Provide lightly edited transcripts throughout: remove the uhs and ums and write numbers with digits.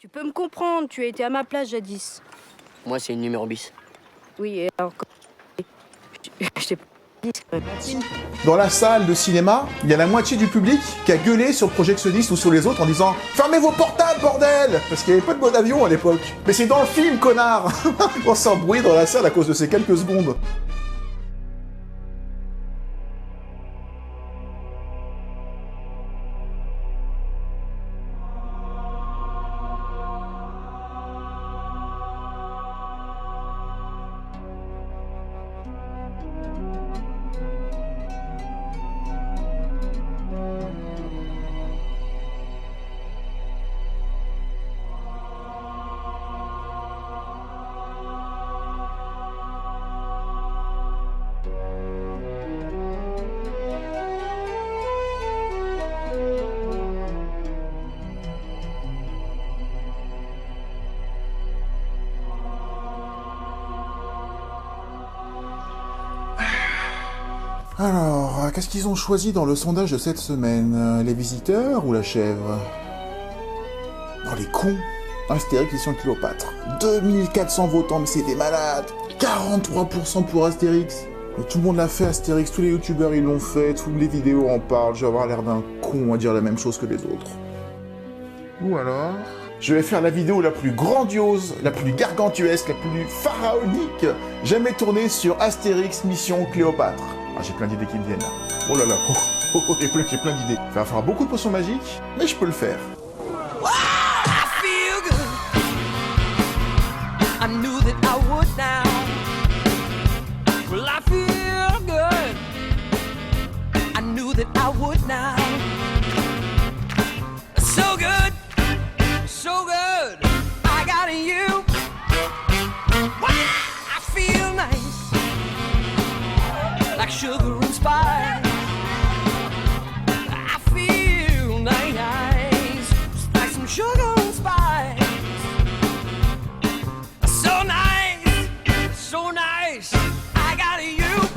Tu peux me comprendre, tu as été à ma place jadis. Moi, c'est une numéro bis. Oui, et alors... Je t'ai pas dit ça. Dans la salle de cinéma, il y a la moitié du public qui a gueulé sur le projectionniste ou sur les autres en disant « Fermez vos portables, bordel !» Parce qu'il n'y avait pas de mode avion à l'époque. Mais c'est dans le film, connard. On s'embrouille dans la salle à cause de ces quelques secondes. Alors, qu'est-ce qu'ils ont choisi dans le sondage de cette semaine? Les visiteurs ou la chèvre? Non, les cons. Astérix Mission Cléopâtre. 2400 votants, mais c'est des malades. 43% pour Astérix. Mais tout le monde l'a fait, Astérix. Tous les youtubeurs, ils l'ont fait. Toutes les vidéos en parlent. Je vais avoir l'air d'un con à dire la même chose que les autres. Ou alors... Je vais faire la vidéo la plus grandiose, la plus gargantuesque, la plus pharaonique jamais tournée sur Astérix Mission Cléopâtre. Ah, j'ai plein d'idées qui me viennent là. Oh là là, j'ai plein d'idées. Il va falloir beaucoup de potions magiques, mais je peux le faire. So good, I got you. I feel nice, like sugar and spice. I feel nice, like some sugar and spice. So nice, I got you.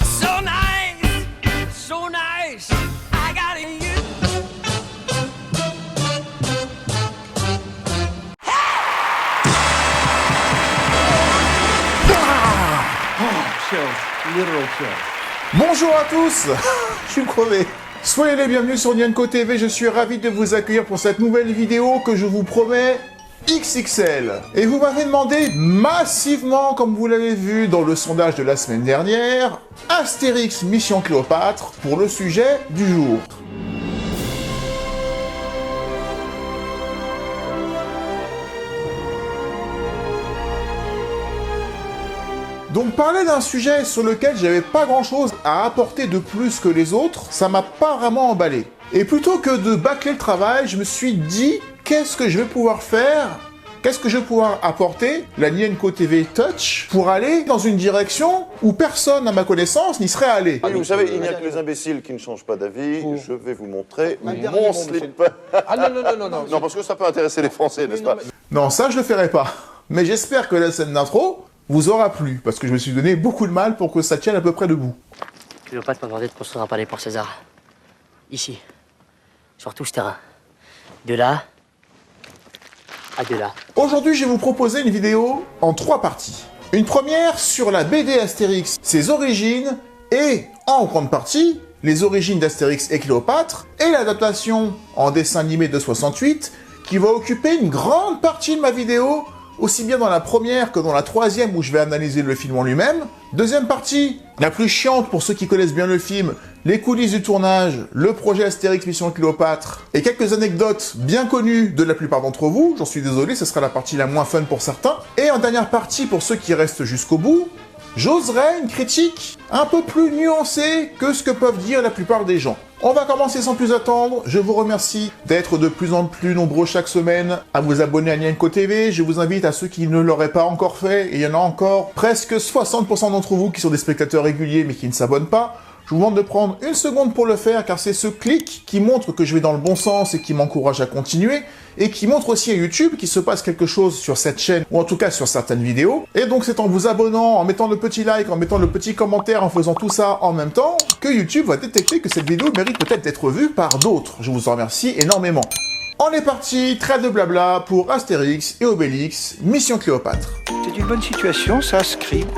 So nice, I got you. Bonjour à tous. Je suis crevé. Soyez les bienvenus sur Nyanko TV, je suis ravi de vous accueillir pour cette nouvelle vidéo que je vous promets XXL. Et vous m'avez demandé massivement, comme vous l'avez vu dans le sondage de la semaine dernière, Astérix Mission Cléopâtre pour le sujet du jour. Donc parler d'un sujet sur lequel j'avais pas grand chose à apporter de plus que les autres, ça m'a pas vraiment emballé. Et plutôt que de bâcler le travail, je me suis dit, qu'est-ce que je vais pouvoir faire? Qu'est-ce que je vais pouvoir apporter, la Nyanko TV Touch, pour aller dans une direction où personne, à ma connaissance, n'y serait allé? Ah, vous savez, il n'y a que les imbéciles qui ne changent pas d'avis. Je vais vous montrer mon slip. Ah non. Non, parce que ça peut intéresser les Français, n'est-ce pas? Non, ça je le ferai pas. Mais j'espère que la scène d'intro vous aura plu, parce que je me suis donné beaucoup de mal pour que ça tienne à peu près debout. Cléopâtre m'a demandé de construire un palais pour César. Ici. Sur tout ce terrain. De là à de là. Aujourd'hui, je vais vous proposer une vidéo en 3 parties. Une première sur la BD Astérix, ses origines, et, en grande partie, les origines d'Astérix et Cléopâtre, et l'adaptation en dessin animé de 68, qui va occuper une grande partie de ma vidéo, aussi bien dans la première que dans la troisième où je vais analyser le film en lui-même. Deuxième partie, la plus chiante pour ceux qui connaissent bien le film, les coulisses du tournage, le projet Astérix Mission Cléopâtre, et quelques anecdotes bien connues de la plupart d'entre vous. J'en suis désolé, ce sera la partie la moins fun pour certains. Et en dernière partie, pour ceux qui restent jusqu'au bout, j'oserais une critique un peu plus nuancée que ce que peuvent dire la plupart des gens. On va commencer sans plus attendre. Je vous remercie d'être de plus en plus nombreux chaque semaine à vous abonner à Nyanko TV. Je vous invite à ceux qui ne l'auraient pas encore fait, et il y en a encore presque 60% d'entre vous qui sont des spectateurs réguliers mais qui ne s'abonnent pas. Je vous demande de prendre une seconde pour le faire, car c'est ce clic qui montre que je vais dans le bon sens et qui m'encourage à continuer, et qui montre aussi à YouTube qu'il se passe quelque chose sur cette chaîne, ou en tout cas sur certaines vidéos. Et donc c'est en vous abonnant, en mettant le petit like, en mettant le petit commentaire, en faisant tout ça en même temps, que YouTube va détecter que cette vidéo mérite peut-être d'être vue par d'autres. Je vous en remercie énormément. On est parti, trêve de blabla pour Astérix et Obélix, Mission Cléopâtre. C'est une bonne situation, ça, Scribe.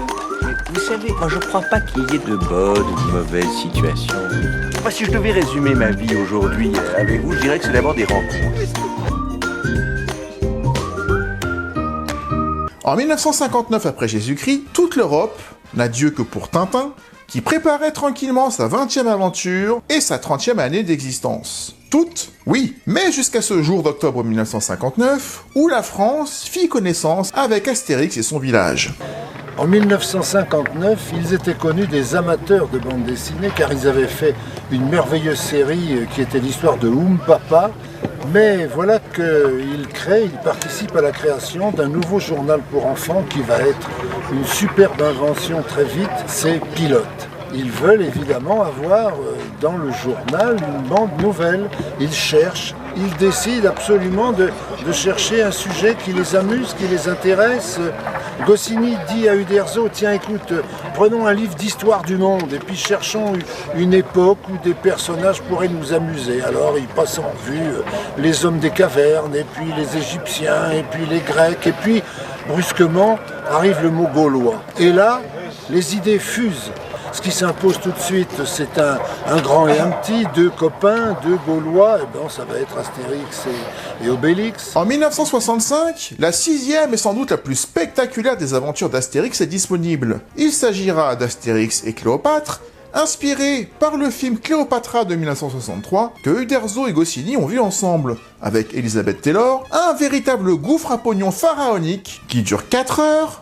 Vous savez, moi je crois pas qu'il y ait de bonnes ou de mauvaises situations. Moi, si je devais résumer ma vie aujourd'hui avec vous, je dirais que c'est d'abord des rencontres. En 1959 après Jésus-Christ, toute l'Europe n'a Dieu que pour Tintin, qui préparait tranquillement sa 20e aventure et sa 30e année d'existence. Toutes, oui, mais jusqu'à ce jour d'octobre 1959, où la France fit connaissance avec Astérix et son village. En 1959, ils étaient connus des amateurs de bande dessinée car ils avaient fait une merveilleuse série qui était l'histoire de Oum Papa. Mais voilà qu'ils participent à la création d'un nouveau journal pour enfants qui va être une superbe invention très vite, c'est Pilote. Ils veulent évidemment avoir dans le journal une bande nouvelle. Ils cherchent, ils décident absolument de chercher un sujet qui les amuse, qui les intéresse. Goscinny dit à Uderzo, tiens écoute, prenons un livre d'histoire du monde et puis cherchons une époque où des personnages pourraient nous amuser. Alors ils passent en revue les hommes des cavernes, et puis les Égyptiens, et puis les Grecs, et puis brusquement arrive le mot gaulois. Et là, les idées fusent. Ce qui s'impose tout de suite, c'est un grand et un petit, deux copains, deux Gaulois, et ben ça va être Astérix et Obélix. En 1965, la 6e et sans doute la plus spectaculaire des aventures d'Astérix est disponible. Il s'agira d'Astérix et Cléopâtre, inspiré par le film Cléopatra de 1963 que Uderzo et Goscinny ont vu ensemble, avec Elizabeth Taylor, un véritable gouffre à pognon pharaonique qui dure 4 heures,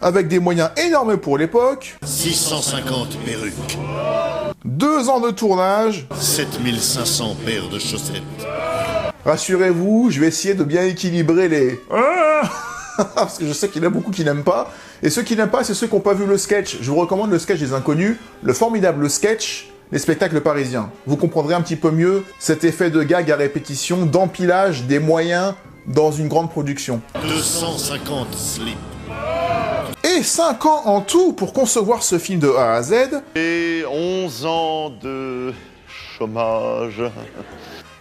avec des moyens énormes pour l'époque, 650 perruques, 2 ans de tournage, 7500 paires de chaussettes. Rassurez-vous, je vais essayer de bien équilibrer les... Parce que je sais qu'il y en a beaucoup qui n'aiment pas. Et ceux qui n'aiment pas, c'est ceux qui n'ont pas vu le sketch. Je vous recommande le sketch des Inconnus, le formidable sketch des spectacles parisiens. Vous comprendrez un petit peu mieux cet effet de gag à répétition, d'empilage des moyens dans une grande production. 250 slips. Et 5 ans en tout pour concevoir ce film de A à Z. Et 11 ans de chômage.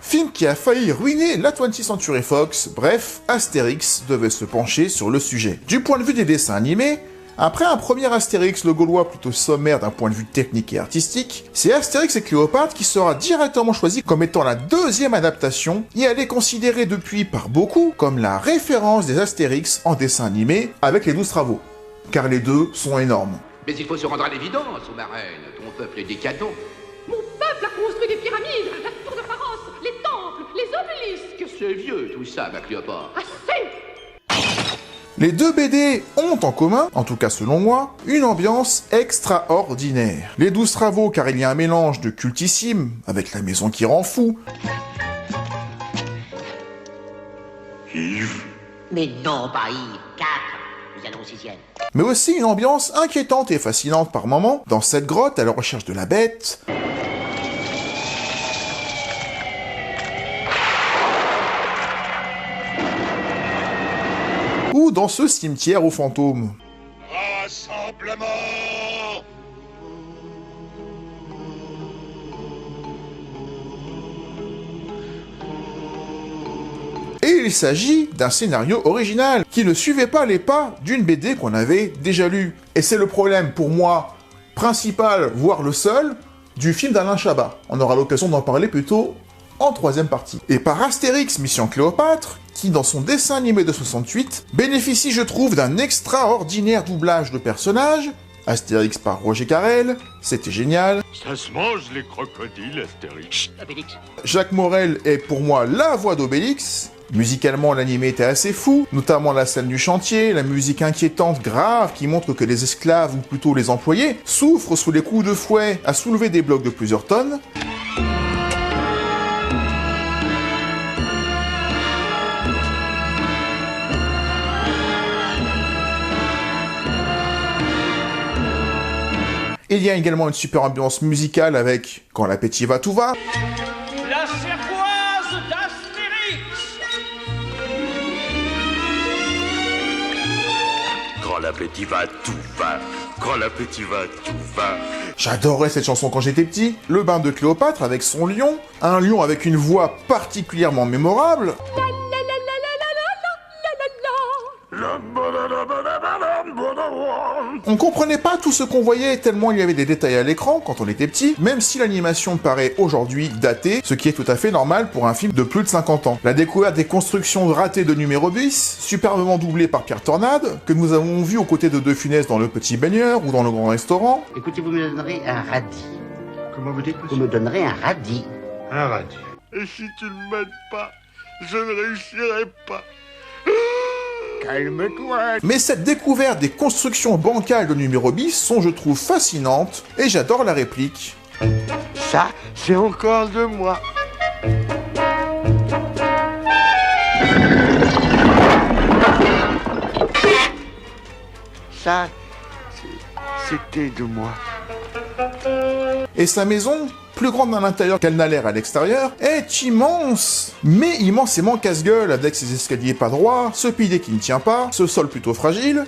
Film qui a failli ruiner la 20th Century Fox, bref, Astérix devait se pencher sur le sujet. Du point de vue des dessins animés, après un premier Astérix le Gaulois plutôt sommaire d'un point de vue technique et artistique, c'est Astérix et Cléopâtre qui sera directement choisi comme étant la 2e adaptation, et elle est considérée depuis par beaucoup comme la référence des Astérix en dessin animé avec les 12 travaux, car les deux sont énormes. Mais il faut se rendre à l'évidence, sous-marraine. Ton peuple est décadent. Mon peuple a construit des pyramides, la tour de Pharos, les temples, les obélisques. C'est vieux tout ça, ma Cléopâtre. Assez! Les deux BD ont en commun, en tout cas selon moi, une ambiance extraordinaire. Les 12 travaux car il y a un mélange de cultissime, avec la maison qui rend fou. Yves. Mais non, pas Yves, 4. Nous allons au 6e. Mais aussi une ambiance inquiétante et fascinante par moments, dans cette grotte à la recherche de la bête. Ou dans ce cimetière aux fantômes. Rassemblement. Et il s'agit d'un scénario original, qui ne suivait pas les pas d'une BD qu'on avait déjà lue. Et c'est le problème, pour moi, principal, voire le seul, du film d'Alain Chabat. On aura l'occasion d'en parler plutôt en 3e partie. Et par Astérix Mission Cléopâtre, qui dans son dessin animé de 68, bénéficie, je trouve, d'un extraordinaire doublage de personnages. Astérix par Roger Carrel, c'était génial. Ça se mange les crocodiles, Astérix. Obélix. Jacques Morel est pour moi la voix d'Obélix. Musicalement, l'animé était assez fou, notamment la scène du chantier, la musique inquiétante, grave, qui montre que les esclaves, ou plutôt les employés, souffrent sous les coups de fouet à soulever des blocs de plusieurs tonnes. Il y a également une super ambiance musicale avec « Quand l'appétit va, tout va ». La cervoise d'Astérix. Quand l'appétit va, tout va. Quand l'appétit va, tout va. J'adorais cette chanson quand j'étais petit. Le bain de Cléopâtre avec son lion, un lion avec une voix particulièrement mémorable. On comprenait pas tout ce qu'on voyait tellement il y avait des détails à l'écran quand on était petit, même si l'animation paraît aujourd'hui datée, ce qui est tout à fait normal pour un film de plus de 50 ans. La découverte des constructions ratées de numéro bis, superbement doublées par Pierre Tornade, que nous avons vu aux côtés de De Funès dans Le Petit Baigneur ou dans Le Grand Restaurant. Écoutez, vous me donnerez un radis. Comment vous dites, monsieur? Vous me donnerez un radis. Un radis. Et si tu ne m'aides pas, je ne réussirai pas. Calme-toi. Mais cette découverte des constructions bancales de numéro bis sont, je trouve, fascinantes, et j'adore la réplique. Ça, c'est encore de moi. Ça, c'était de moi. Et sa maison, plus grande à l'intérieur qu'elle n'a l'air à l'extérieur, est immense, mais immensément casse-gueule avec ses escaliers pas droits, ce pilier qui ne tient pas, ce sol plutôt fragile.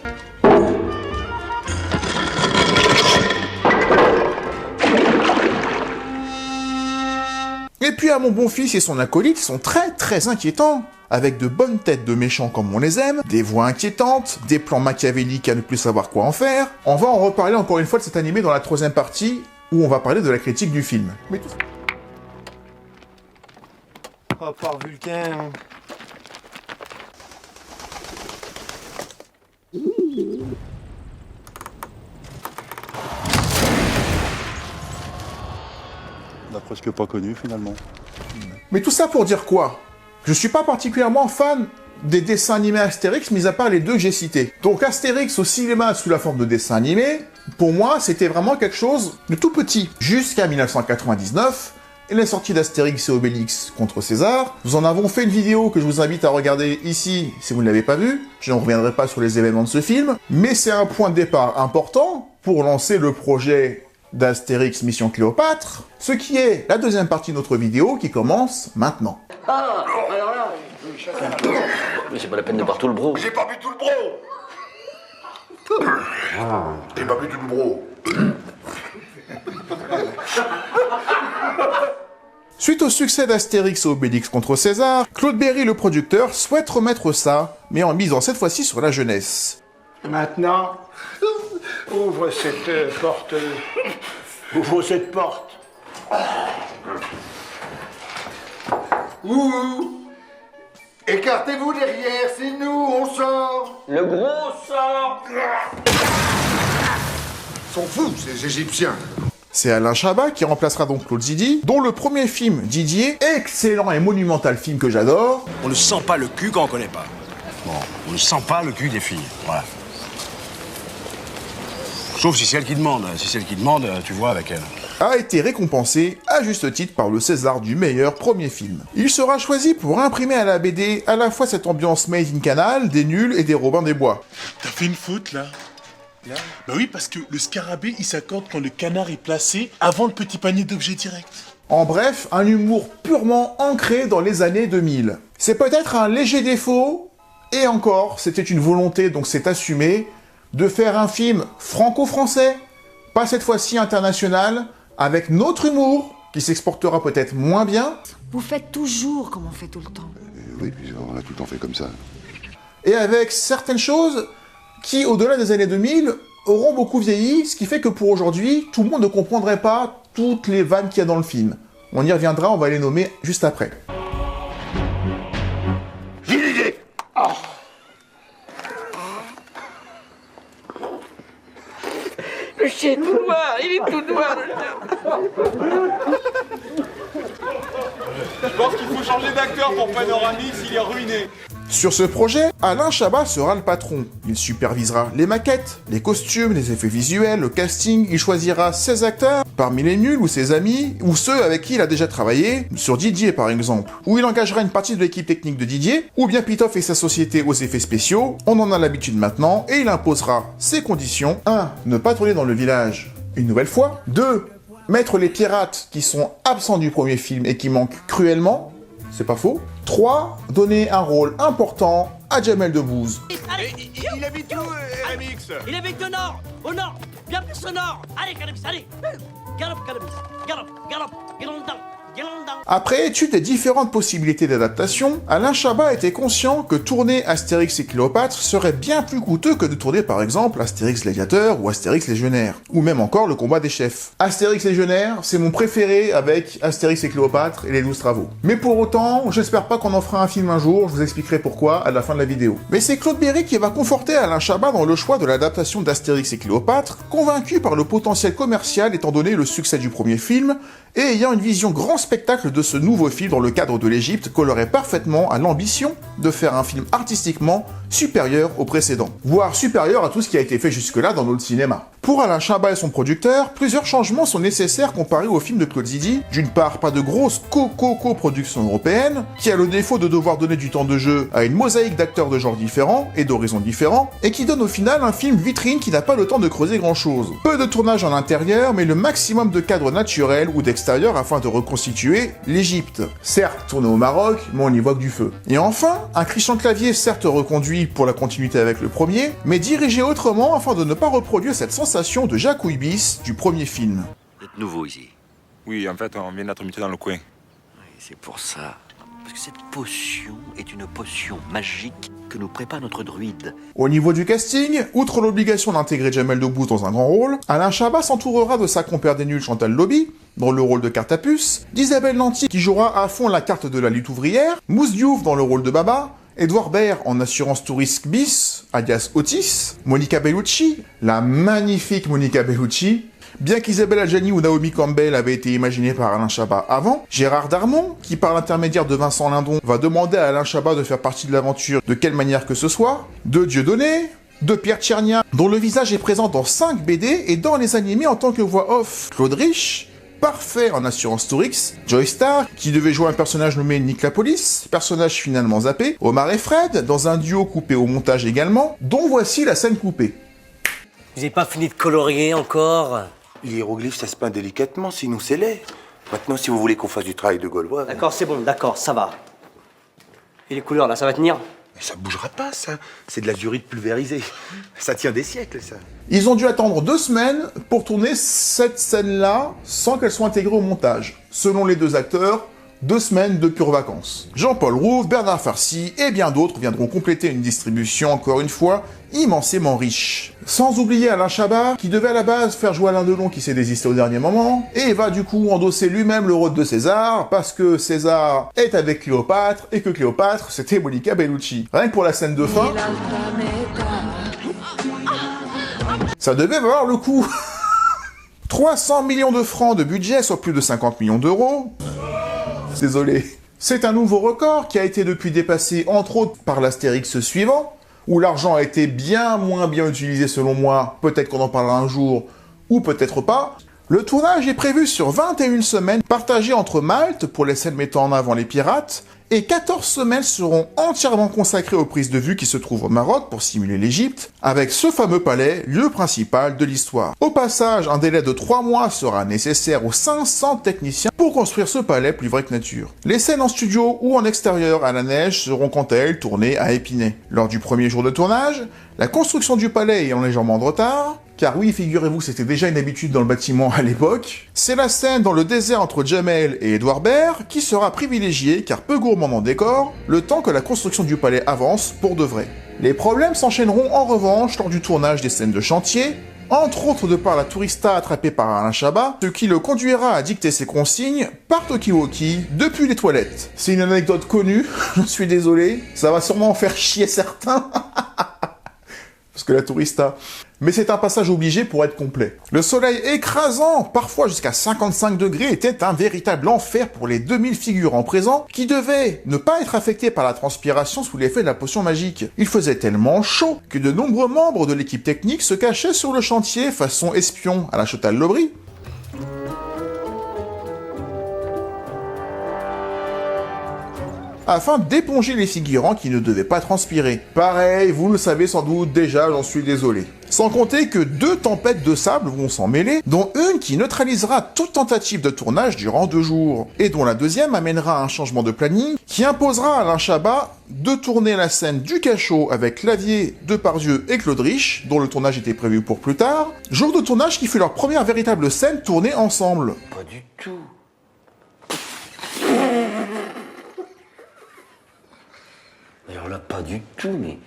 Et puis à mon bon fils et son acolyte sont très inquiétants, avec de bonnes têtes de méchants comme on les aime, des voix inquiétantes, des plans machiavéliques à ne plus savoir quoi en faire. On va en reparler encore une fois de cet animé dans la troisième partie, où on va parler de la critique du film. Mais tout... Oh, par Vulcain. On n'a presque pas connu finalement. Mais tout ça pour dire quoi? Je suis pas particulièrement fan des dessins animés Astérix, mis à part les deux que j'ai cités. Donc Astérix au cinéma sous la forme de dessin animé, pour moi, c'était vraiment quelque chose de tout petit. Jusqu'à 1999, et la sortie d'Astérix et Obélix contre César. Nous en avons fait une vidéo que je vous invite à regarder ici, si vous ne l'avez pas vue. Je ne reviendrai pas sur les événements de ce film, mais c'est un point de départ important pour lancer le projet d'Astérix Mission Cléopâtre, ce qui est la deuxième partie de notre vidéo qui commence maintenant. Ah, alors là... Mais c'est pas la peine de boire tout le bro. J'ai pas bu tout le bro. J'ai pas bu tout le bro. Suite au succès d'Astérix et Obélix contre César, Claude Berry, le producteur, souhaite remettre ça, mais en misant cette fois-ci sur la jeunesse. Maintenant, ouvre cette porte. Ouvre cette porte. Ouh. Écartez-vous derrière, c'est nous, on sort. Le gros sort. Ils sont fous, ces Égyptiens. C'est Alain Chabat qui remplacera donc Claude Zidi, dont le premier film, Didier, excellent et monumental film que j'adore. On ne sent pas le cul quand on connaît pas. Bon, on ne sent pas le cul des filles, voilà. Sauf si c'est elle qui demande. Si c'est elle qui demande, tu vois avec elle. A été récompensé, à juste titre, par le César du meilleur premier film. Il sera choisi pour imprimer à la BD à la fois cette ambiance made in Canal, des Nuls et des Robin des Bois. T'as fait une faute, là? Bah oui, parce que le scarabée, il s'accorde quand le canard est placé avant le petit panier d'objets directs. En bref, un humour purement ancré dans les années 2000. C'est peut-être un léger défaut, et encore, c'était une volonté, donc c'est assumé, de faire un film franco-français, pas cette fois-ci international, avec notre humour, qui s'exportera peut-être moins bien. Vous faites toujours comme on fait tout le temps. Oui, puis on a tout le temps fait comme ça. Et avec certaines choses qui, au-delà des années 2000, auront beaucoup vieilli, ce qui fait que pour aujourd'hui, tout le monde ne comprendrait pas toutes les vannes qu'il y a dans le film. On y reviendra, on va les nommer juste après. J'ai une idée. Oh. Le chien est tout noir, il est tout noir, le chien. Je pense qu'il faut changer d'acteur pour Panoramix, il est ruiné. Sur ce projet, Alain Chabat sera le patron. Il supervisera les maquettes, les costumes, les effets visuels, le casting, il choisira ses acteurs, parmi les nuls ou ses amis, ou ceux avec qui il a déjà travaillé, sur Didier par exemple, où il engagera une partie de l'équipe technique de Didier, ou bien Pitoff et sa société aux effets spéciaux, on en a l'habitude maintenant, et il imposera ses conditions. 1. Ne pas tourner dans le village une nouvelle fois. 2. Mettre les pirates qui sont absents du premier film et qui manquent cruellement. C'est pas faux. 3. Donner un rôle important à Jamel Debbouze. allez. Il habite où, Remix? Il habite au nord, bien plus au nord. Allez, Cannabis, allez. Galope, Cannabis, galope, galope, Après étude des différentes possibilités d'adaptation, Alain Chabat était conscient que tourner Astérix et Cléopâtre serait bien plus coûteux que de tourner par exemple Astérix Gladiateur ou Astérix Légionnaire, ou même encore le combat des chefs. Astérix Légionnaire, c'est mon préféré avec Astérix et Cléopâtre et les 12 travaux. Mais pour autant, j'espère pas qu'on en fera un film un jour, je vous expliquerai pourquoi à la fin de la vidéo. Mais c'est Claude Berry qui va conforter Alain Chabat dans le choix de l'adaptation d'Astérix et Cléopâtre, convaincu par le potentiel commercial étant donné le succès du premier film, et ayant une vision grand spectacle de ce nouveau film dans le cadre de l'Égypte collerait parfaitement à l'ambition de faire un film artistiquement supérieur au précédent, voire supérieur à tout ce qui a été fait jusque-là dans notre cinéma. Pour Alain Chabat et son producteur, plusieurs changements sont nécessaires comparés au film de Claude Zidi. D'une part, pas de grosse co-production européenne, qui a le défaut de devoir donner du temps de jeu à une mosaïque d'acteurs de genres différents et d'horizons différents, et qui donne au final un film vitrine qui n'a pas le temps de creuser grand-chose. Peu de tournage en intérieur, mais le maximum de cadres naturels ou d'extérieur afin de reconstituer l'Égypte. Certes, tourné au Maroc, mais on n'y voit que du feu. Et enfin, un Christian Clavier certes reconduit pour la continuité avec le premier, mais dirigé autrement afin de ne pas reproduire cette sensation de Jacques Ibis du premier film. Vous êtes nouveau ici? Oui, en fait, on vient d'être muté dans le coin. Oui, c'est pour ça. Parce que cette potion est une potion magique que nous prépare notre druide. Au niveau du casting, outre l'obligation d'intégrer Jamel Debbouze dans un grand rôle, Alain Chabat s'entourera de sa compère des nuls Chantal Lobby, dans le rôle de carte à puce, d'Isabelle Nanty qui jouera à fond la carte de la lutte ouvrière, Mousse Diouf dans le rôle de Baba, Edouard Baird en assurance touriste bis, alias Otis, Monica Bellucci, la magnifique Monica Bellucci, bien qu'Isabelle Adjani ou Naomi Campbell avaient été imaginées par Alain Chabat avant, Gérard Darmon, qui par l'intermédiaire de Vincent Lindon va demander à Alain Chabat de faire partie de l'aventure de quelle manière que ce soit, de Dieudonné, de Pierre Tchernia, dont le visage est présent dans 5 BD et dans les animés en tant que voix off, Claude Rich, parfait en assurance Tourix, Joy Star, qui devait jouer un personnage nommé Nick la Police, personnage finalement zappé, Omar et Fred, dans un duo coupé au montage également, dont voici la scène coupée. Vous n'avez pas fini de colorier encore? L'hiéroglyphe, ça se peint délicatement, sinon c'est laid. Maintenant, si vous voulez qu'on fasse du travail de Gaulois... D'accord, c'est bon, d'accord, ça va. Et les couleurs, là, ça va tenir? Mais ça bougera pas, ça. C'est de l'azurite pulvérisée. Ça tient des siècles, ça. Ils ont dû attendre 2 semaines pour tourner cette scène-là sans qu'elle soit intégrée au montage. Selon les 2 acteurs, 2 semaines de pures vacances. Jean-Paul Rouve, Bernard Farcy et bien d'autres viendront compléter une distribution, encore une fois, immensément riche. Sans oublier Alain Chabat, qui devait à la base faire jouer Alain Delon qui s'est désisté au dernier moment, et va du coup endosser lui-même le rôle de César, parce que César est avec Cléopâtre, et que Cléopâtre, c'était Monica Bellucci. Rien que pour la scène de fin, ça devait valoir le coup. 300 millions de francs de budget, soit plus de 50 millions d'euros. Désolé. C'est un nouveau record qui a été depuis dépassé entre autres par l'Astérix suivant, où l'argent a été bien moins bien utilisé selon moi, peut-être qu'on en parlera un jour, ou peut-être pas. Le tournage est prévu sur 21 semaines, partagées entre Malte, pour les scènes mettant en avant les pirates, et 14 semaines seront entièrement consacrées aux prises de vue qui se trouvent au Maroc pour simuler l'Égypte, avec ce fameux palais, lieu principal de l'histoire. Au passage, un délai de 3 mois sera nécessaire aux 500 techniciens pour construire ce palais plus vrai que nature. Les scènes en studio ou en extérieur à la neige seront quant à elles tournées à Épinay. Lors du premier jour de tournage, la construction du palais ayant légèrement de retard, car oui, figurez-vous, c'était déjà une habitude dans le bâtiment à l'époque, c'est la scène dans le désert entre Jamel et Edouard Baird qui sera privilégiée car peu gourmand en décor, le temps que la construction du palais avance pour de vrai. Les problèmes s'enchaîneront en revanche lors du tournage des scènes de chantier, entre autres de par la tourista attrapée par Alain Chabat, ce qui le conduira à dicter ses consignes par talkie-walkie depuis les toilettes. C'est une anecdote connue, je suis désolé, ça va sûrement en faire chier certains. Parce que la tourista... Mais c'est un passage obligé pour être complet. Le soleil écrasant, parfois jusqu'à 55 degrés, était un véritable enfer pour les 2000 figurants présents qui devaient ne pas être affectés par la transpiration sous l'effet de la potion magique. Il faisait tellement chaud que de nombreux membres de l'équipe technique se cachaient sur le chantier façon espion à la Chantal Lobby. afin d'éponger les figurants qui ne devaient pas transpirer. Pareil, vous le savez sans doute déjà, j'en suis désolé. Sans compter que 2 tempêtes de sable vont s'en mêler, dont une qui neutralisera toute tentative de tournage durant 2 jours, et dont la deuxième amènera un changement de planning qui imposera à Alain Chabat de tourner la scène du cachot avec Clavier, Depardieu et Claude Rich, dont le tournage était prévu pour plus tard, jour de tournage qui fut leur première véritable scène tournée ensemble. Pas du tout. Alors là, pas du tout, mais...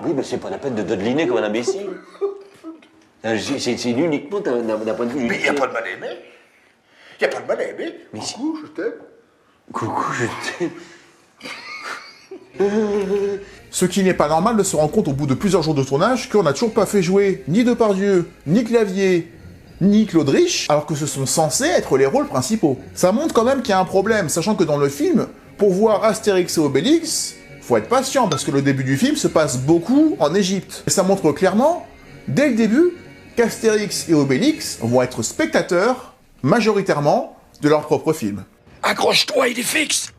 Oui, mais c'est pas la peine de dodeliner comme un imbécile. C'est uniquement d'un point de vue... Mais il n'y a pas de mal aimé. Il n'y a pas de mal aimé. Mais coucou, je t'aime. Coucou, je t'aime. Ce qui n'est pas normal de se rendre compte au bout de plusieurs jours de tournage qu'on n'a toujours pas fait jouer ni Depardieu, ni Clavier, ni Claude Rich, alors que ce sont censés être les rôles principaux. Ça montre quand même qu'il y a un problème, sachant que dans le film, pour voir Astérix et Obélix, faut être patient, parce que le début du film se passe beaucoup en Égypte. Et ça montre clairement, dès le début, qu'Astérix et Obélix vont être spectateurs, majoritairement, de leur propre film. Accroche-toi, il est fixe.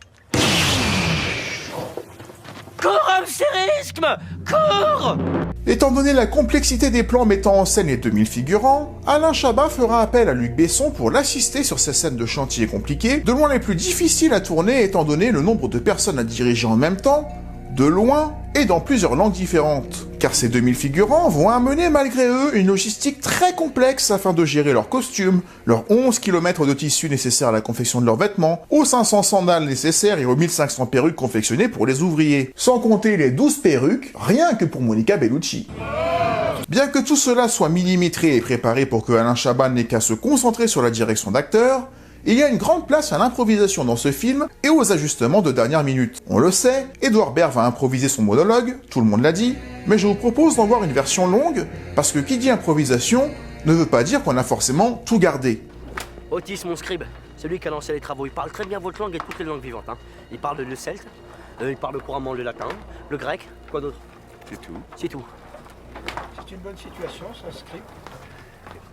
Cours, Astérisque! Cours! Étant donné la complexité des plans mettant en scène les 2000 figurants, Alain Chabat fera appel à Luc Besson pour l'assister sur ces scènes de chantier compliquées, de loin les plus difficiles à tourner étant donné le nombre de personnes à diriger en même temps, de loin et dans plusieurs langues différentes. Car ces 2000 figurants vont amener malgré eux une logistique très complexe afin de gérer leurs costumes, leurs 11 km de tissu nécessaires à la confection de leurs vêtements, aux 500 sandales nécessaires et aux 1500 perruques confectionnées pour les ouvriers. Sans compter les 12 perruques, rien que pour Monica Bellucci. Bien que tout cela soit millimétré et préparé pour que Alain Chabat n'ait qu'à se concentrer sur la direction d'acteur, il y a une grande place à l'improvisation dans ce film et aux ajustements de dernière minute. On le sait, Edouard Baird va improviser son monologue, tout le monde l'a dit, mais je vous propose d'en voir une version longue, parce que qui dit improvisation ne veut pas dire qu'on a forcément tout gardé. Otis, mon scribe, celui qui a lancé les travaux, il parle très bien votre langue et toutes les langues vivantes. Hein. Il parle le celte, il parle couramment le latin, le grec, quoi d'autre? C'est tout. C'est tout. C'est une bonne situation, ça, script.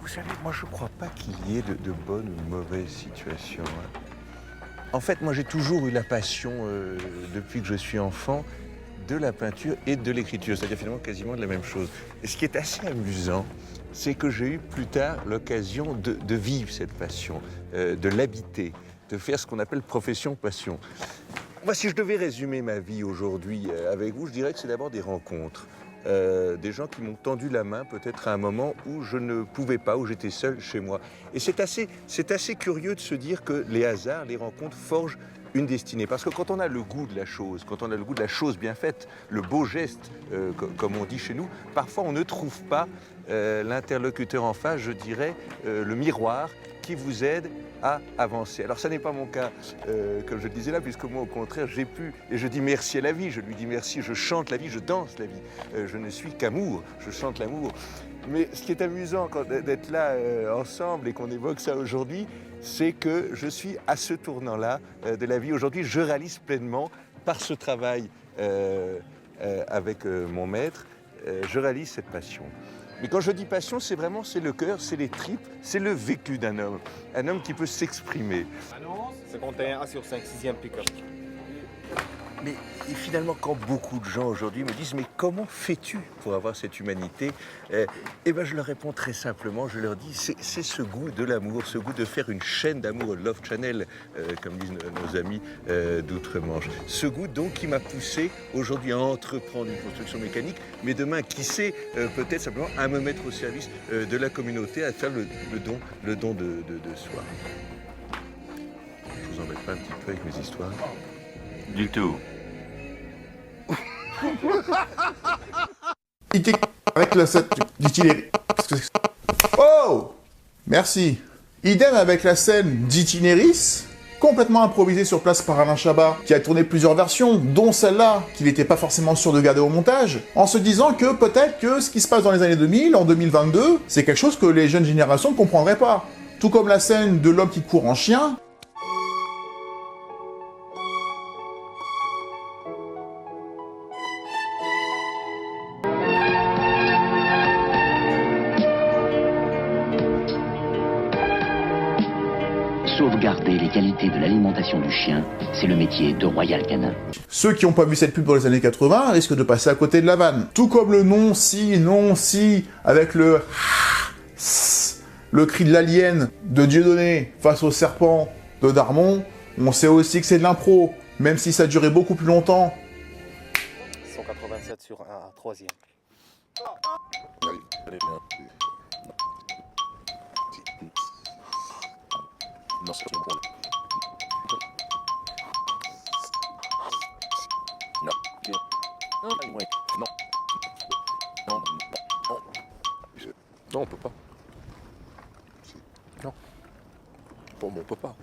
Vous savez, moi je crois pas qu'il y ait de bonnes ou de mauvaises situations. Hein. En fait, moi j'ai toujours eu la passion, depuis que je suis enfant, de la peinture et de l'écriture, c'est-à-dire finalement quasiment de la même chose. Et ce qui est assez amusant, c'est que j'ai eu plus tard l'occasion de vivre cette passion, de l'habiter, de faire ce qu'on appelle profession-passion. Moi, si je devais résumer ma vie aujourd'hui avec vous, je dirais que c'est d'abord des rencontres. Des gens qui m'ont tendu la main peut-être à un moment où je ne pouvais pas, où j'étais seul chez moi. Et c'est assez curieux de se dire que les hasards, les rencontres forgent une destinée. Parce que quand on a le goût de la chose, quand on a le goût de la chose bien faite, le beau geste, comme on dit chez nous, parfois on ne trouve pas l'interlocuteur en face, je dirais, le miroir qui vous aide à avancer. Alors ça n'est pas mon cas, comme je le disais là, puisque moi au contraire j'ai pu, et je dis merci à la vie, je lui dis merci, je chante la vie, je danse la vie, je ne suis qu'amour, je chante l'amour. Mais ce qui est amusant d'être là ensemble et qu'on évoque ça aujourd'hui, c'est que je suis à ce tournant-là de la vie. Aujourd'hui, je réalise pleinement, par ce travail avec mon maître, je réalise cette passion. Mais quand je dis passion, c'est le cœur, c'est les tripes, c'est le vécu d'un homme. Un homme qui peut s'exprimer. Annonce 51 sur 5, 6e pick-up. Mais et finalement, quand beaucoup de gens aujourd'hui me disent « Mais comment fais-tu pour avoir cette humanité ?» Eh bien, je leur réponds très simplement, je leur dis « C'est ce goût de l'amour, ce goût de faire une chaîne d'amour, Love Channel, comme disent nos amis d'outre-Manche. Ce goût donc qui m'a poussé aujourd'hui à entreprendre une construction mécanique, mais demain, qui sait, peut-être simplement à me mettre au service de la communauté, à faire le don de soi. » Je vous embête pas un petit peu avec mes histoires? Du tout. Avec la scène d'itinéraire. Oh! Merci. Idem avec la scène d'Itinéris, complètement improvisée sur place par Alain Chabat, qui a tourné plusieurs versions, dont celle-là, qu'il n'était pas forcément sûr de garder au montage, en se disant que peut-être que ce qui se passe dans les années 2000, en 2022, c'est quelque chose que les jeunes générations ne comprendraient pas. Tout comme la scène de l'homme qui court en chien, Sauvegarder développer les qualités de l'alimentation du chien, c'est le métier de Royal Canin. Ceux qui n'ont pas vu cette pub dans les années 80 risquent de passer à côté de la vanne. Tout comme le non si, avec le cri de l'alien de Dieudonné face au serpent de Darmon, on sait aussi que c'est de l'impro, même si ça durait beaucoup plus longtemps. 187 sur un troisième. Non, c'est bon. Non. Non. Oui. Non. Non. Non. Non, on peut pas. Non. Bon, on peut pas.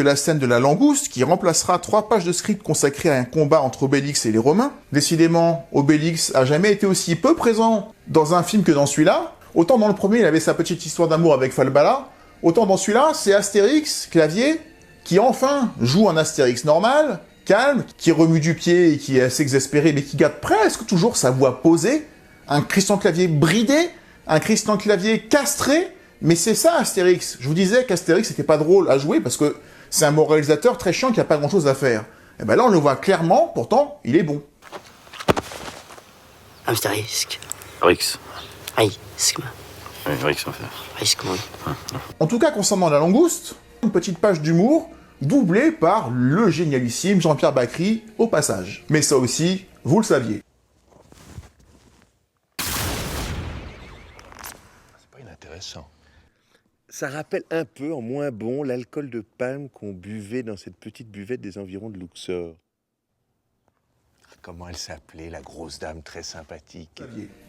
La scène de la langouste qui remplacera 3 pages de script consacrées à un combat entre Obélix et les Romains. Décidément, Obélix a jamais été aussi peu présent dans un film que dans celui-là. Autant dans le premier, il avait sa petite histoire d'amour avec Falbala, autant dans celui-là, c'est Astérix, Clavier, qui enfin joue un Astérix normal, calme, qui remue du pied et qui est assez exaspéré, mais qui garde presque toujours sa voix posée. Un Christian Clavier bridé, un Christian Clavier castré, mais c'est ça Astérix. Je vous disais qu'Astérix c'était pas drôle à jouer parce que c'est un moralisateur très chiant qui a pas grand-chose à faire. Et ben là on le voit clairement, pourtant il est bon. Astérisque. Rix. Risque. Oui, Rix, on fait. Risque, moi. En tout cas, concernant la langouste, une petite page d'humour, doublée par le génialissime Jean-Pierre Bacry au passage. Mais ça aussi, vous le saviez. C'est pas inintéressant. Ça rappelle un peu, en moins bon, l'alcool de palme qu'on buvait dans cette petite buvette des environs de Luxor. Comment elle s'appelait, la grosse dame très sympathique?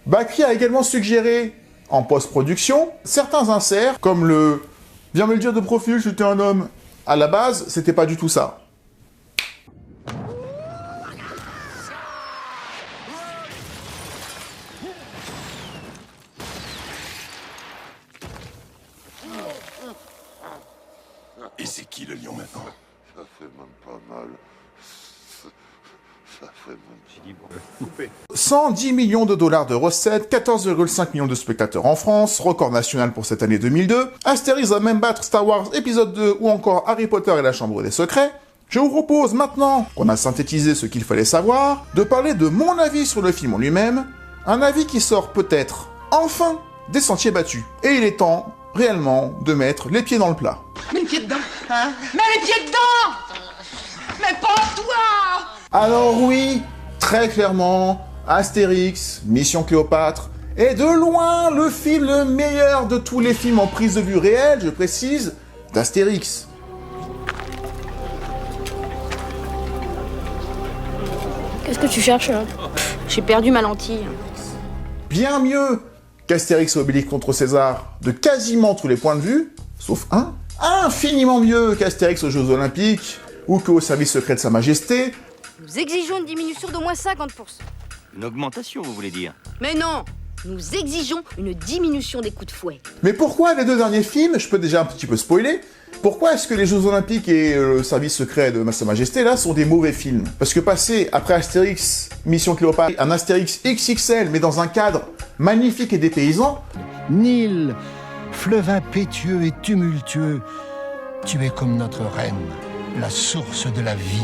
Bacry a également suggéré, en post-production, certains inserts, comme le « Viens me le dire de profil, j'étais un homme ». À la base, c'était pas du tout ça. Et c'est qui le lion maintenant? Ça fait même pas mal. Ça fait même... 110 millions de dollars de recettes, 14,5 millions de spectateurs en France, record national pour cette année 2002, Astérix va même battre Star Wars épisode 2 ou encore Harry Potter et la Chambre des Secrets. Je vous propose maintenant qu'on a synthétisé ce qu'il fallait savoir, de parler de mon avis sur le film en lui-même, un avis qui sort peut-être, enfin, des sentiers battus. Et il est temps, réellement, de mettre les pieds dans le plat. Mets les pieds dedans, hein? Mets les pieds dedans! Mais pas toi! Alors oui, très clairement, Astérix, Mission Cléopâtre, est de loin le film le meilleur de tous les films en prise de vue réelle, je précise, d'Astérix. Qu'est-ce que tu cherches là? J'ai perdu ma lentille. Bien mieux qu'Astérix et Obélix contre César, de quasiment tous les points de vue, sauf un. Infiniment mieux qu'Astérix aux Jeux Olympiques, ou qu'au service secret de Sa Majesté. Nous exigeons une diminution d'au moins 50%. Une augmentation, vous voulez dire? Mais non! Nous exigeons une diminution des coups de fouet. Mais pourquoi les deux derniers films, je peux déjà un petit peu spoiler, pourquoi est-ce que les Jeux Olympiques et le service secret de Sa Majesté, là, sont des mauvais films? Parce que passer, après Astérix, Mission Cléopâtre, un Astérix XXL, mais dans un cadre magnifique et dépaysant... Nil, fleuve impétueux et tumultueux, tu es comme notre reine, la source de la vie.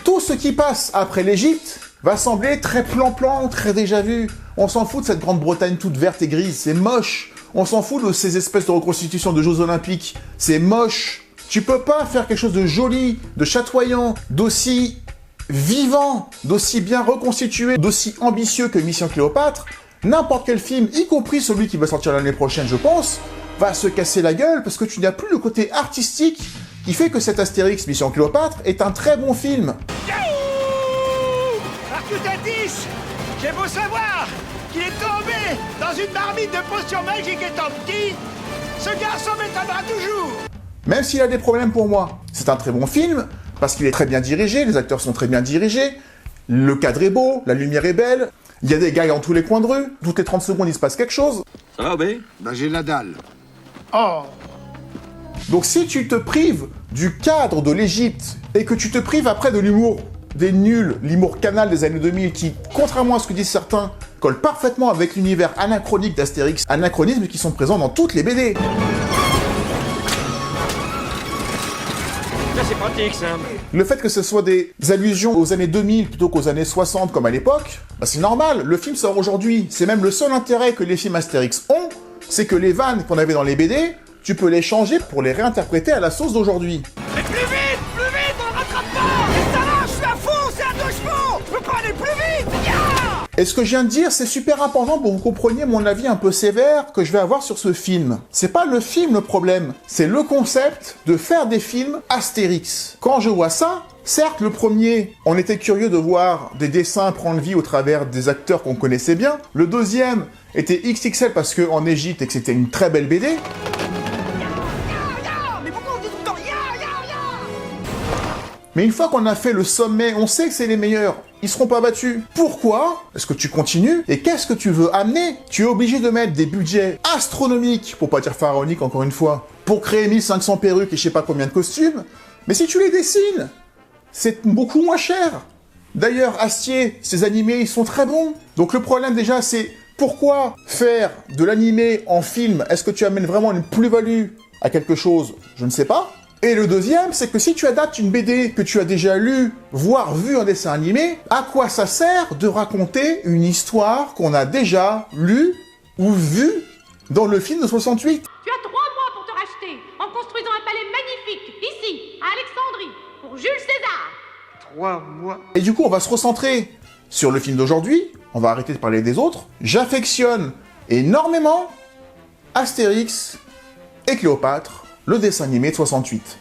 Tout ce qui passe après l'Égypte va sembler très plan-plan, très déjà vu. On s'en fout de cette Grande-Bretagne toute verte et grise, c'est moche. On s'en fout de ces espèces de reconstitutions de Jeux Olympiques, c'est moche. Tu peux pas faire quelque chose de joli, de chatoyant, d'aussi vivant, d'aussi bien reconstitué, d'aussi ambitieux que Mission Cléopâtre. N'importe quel film, y compris celui qui va sortir l'année prochaine, je pense, va se casser la gueule parce que tu n'as plus le côté artistique qui fait que cet Astérix Mission Cléopâtre est un très bon film. Arcutatis, j'ai beau savoir qu'il est tombé dans une marmite de potions magiques étant petit, ce garçon m'étonnera toujours. Même s'il a des problèmes pour moi, c'est un très bon film, parce qu'il est très bien dirigé, les acteurs sont très bien dirigés, le cadre est beau, la lumière est belle, il y a des gars dans tous les coins de rue, toutes les 30 secondes il se passe quelque chose. Ça va, Obé? Ben j'ai la dalle. Oh. Donc si tu te prives du cadre de l'Égypte, et que tu te prives après de l'humour des nuls, l'humour canal des années 2000, qui, contrairement à ce que disent certains, colle parfaitement avec l'univers anachronique d'Astérix, anachronismes qui sont présents dans toutes les BD. Ça, c'est pratique, ça. Le fait que ce soit des allusions aux années 2000 plutôt qu'aux années 60 comme à l'époque, bah c'est normal, le film sort aujourd'hui. C'est même le seul intérêt que les films Astérix ont, c'est que les vannes qu'on avait dans les BD, tu peux les changer pour les réinterpréter à la sauce d'aujourd'hui. Mais plus vite, on le rattrape pas. Et ça là, je suis à fond, c'est à 2 chevaux. Je peux pas aller plus vite. Et ce que je viens de dire, c'est super important pour que vous compreniez mon avis un peu sévère que je vais avoir sur ce film. C'est pas le film le problème, c'est le concept de faire des films Astérix. Quand je vois ça, certes, le premier, on était curieux de voir des dessins prendre vie au travers des acteurs qu'on connaissait bien. Le deuxième était XXL parce qu'en Égypte et que c'était une très belle BD. Mais une fois qu'on a fait le sommet, on sait que c'est les meilleurs. Ils seront pas battus. Pourquoi est-ce que tu continues? Et qu'est-ce que tu veux amener? Tu es obligé de mettre des budgets astronomiques, pour pas dire pharaoniques encore une fois, pour créer 1500 perruques et je sais pas combien de costumes. Mais si tu les dessines, c'est beaucoup moins cher. D'ailleurs, Astier, ces animés, ils sont très bons. Donc le problème déjà, c'est pourquoi faire de l'animé en film? Est-ce que tu amènes vraiment une plus-value à quelque chose? Je ne sais pas. Et le deuxième, c'est que si tu adaptes une BD que tu as déjà lue, voire vue en dessin animé, à quoi ça sert de raconter une histoire qu'on a déjà lue ou vue dans le film de 68? Tu as 3 mois pour te racheter en construisant un palais magnifique, ici, à Alexandrie, pour Jules César. 3 mois. Et du coup, on va se recentrer sur le film d'aujourd'hui, on va arrêter de parler des autres. J'affectionne énormément Astérix et Cléopâtre, le dessin animé de 68.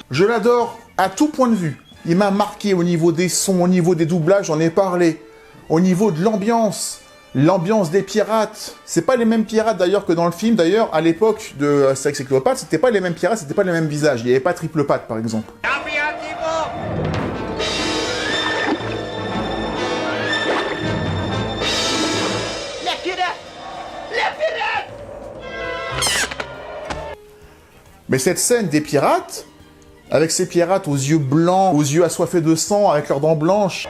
Je l'adore à tout point de vue. Il m'a marqué au niveau des sons, au niveau des doublages, j'en ai parlé. Au niveau de l'ambiance des pirates. C'est pas les mêmes pirates d'ailleurs que dans le film. D'ailleurs, à l'époque de Astérix et Cléopâtre, c'était pas les mêmes pirates, c'était pas les mêmes visages. Il n'y avait pas Triple Patte par exemple. Mais cette scène des pirates, avec ces pirates aux yeux blancs, aux yeux assoiffés de sang, avec leurs dents blanches.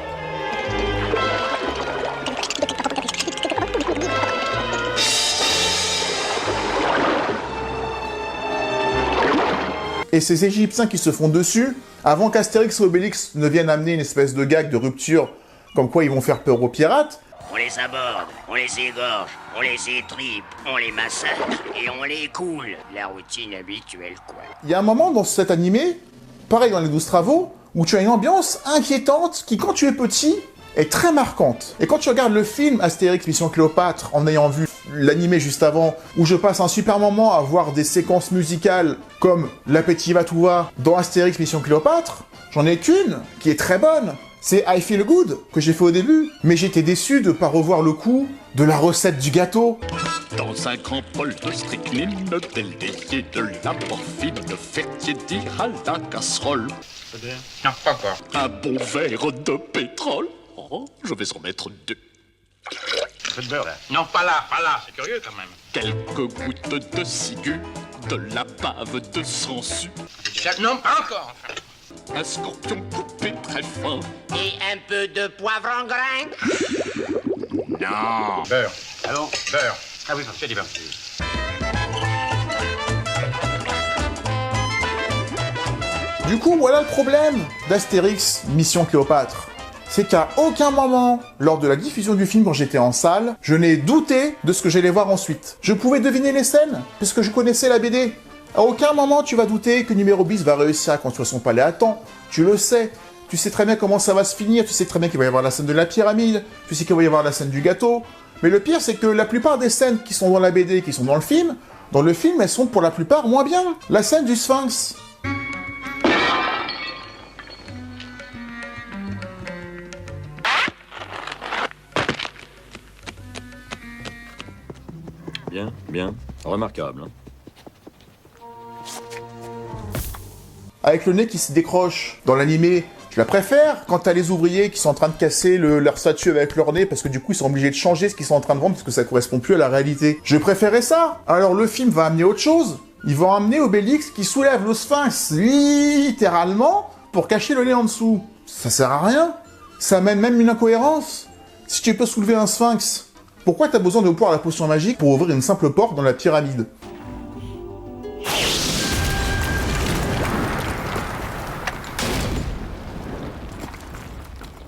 Et ces Égyptiens qui se font dessus, avant qu'Astérix et Obélix ne viennent amener une espèce de gag de rupture, comme quoi ils vont faire peur aux pirates. On les aborde, on les égorge, on les étripe, on les massacre et on les coule. La routine habituelle, quoi. Il y a un moment dans cet animé, pareil dans les 12 travaux, où tu as une ambiance inquiétante qui, quand tu es petit, est très marquante. Et quand tu regardes le film Astérix Mission Cléopâtre, en ayant vu l'animé juste avant, où je passe un super moment à voir des séquences musicales comme L'appétit va tout va dans Astérix Mission Cléopâtre, j'en ai qu'une qui est très bonne. C'est I Feel Good, que j'ai fait au début. Mais j'étais déçu de pas revoir le coup de la recette du gâteau. Dans un grand bol de strychnine, del délié, de la morphine, de fer tiédi à la casserole. Non, pas encore. Un bon verre de pétrole. Oh, je vais en mettre 2. Un peu de beurre, là. Non, pas là, c'est curieux, quand même. Quelques gouttes de ciguë, de la bave de sangsue. Non, pas encore, enfin. Un scorpion coupé très fin. Et un peu de poivre en grains. Non. Beurre. Ah bon, beurre. Ah oui, c'est du beurre. Du coup, voilà le problème d'Astérix Mission Cléopâtre. C'est qu'à aucun moment, lors de la diffusion du film quand j'étais en salle, je n'ai douté de ce que j'allais voir ensuite. Je pouvais deviner les scènes, puisque je connaissais la BD. À aucun moment tu vas douter que numéro bis va réussir à construire son palais à temps. Tu le sais. Tu sais très bien comment ça va se finir, tu sais très bien qu'il va y avoir la scène de la pyramide, tu sais qu'il va y avoir la scène du gâteau. Mais le pire, c'est que la plupart des scènes qui sont dans la BD, qui sont dans le film, elles sont pour la plupart moins bien. La scène du Sphinx. Bien, bien. Remarquable, hein. Avec le nez qui se décroche dans l'animé, je la préfère quand t'as les ouvriers qui sont en train de casser leur statue avec leur nez parce que du coup ils sont obligés de changer ce qu'ils sont en train de vendre parce que ça correspond plus à la réalité. Je préférais ça. Alors le film va amener autre chose. Ils vont amener Obélix qui soulève le Sphinx littéralement pour cacher le nez en dessous. Ça sert à rien. Ça amène même une incohérence. Si tu peux soulever un Sphinx Pourquoi t'as besoin de boire la potion magique pour ouvrir une simple porte dans la pyramide?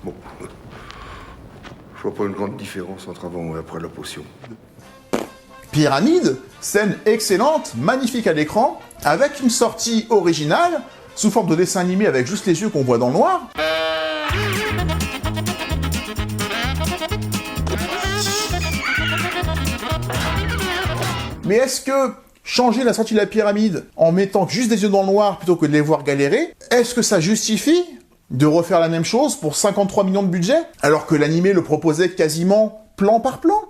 Bon. Je vois pas une grande différence entre avant et après la potion. Pyramide, scène excellente, magnifique à l'écran, avec une sortie originale, sous forme de dessin animé avec juste les yeux qu'on voit dans le noir. Mais est-ce que changer la sortie de la pyramide en mettant juste des yeux dans le noir plutôt que de les voir galérer, est-ce que ça justifie de refaire la même chose pour 53 millions de budget, alors que l'animé le proposait quasiment plan par plan?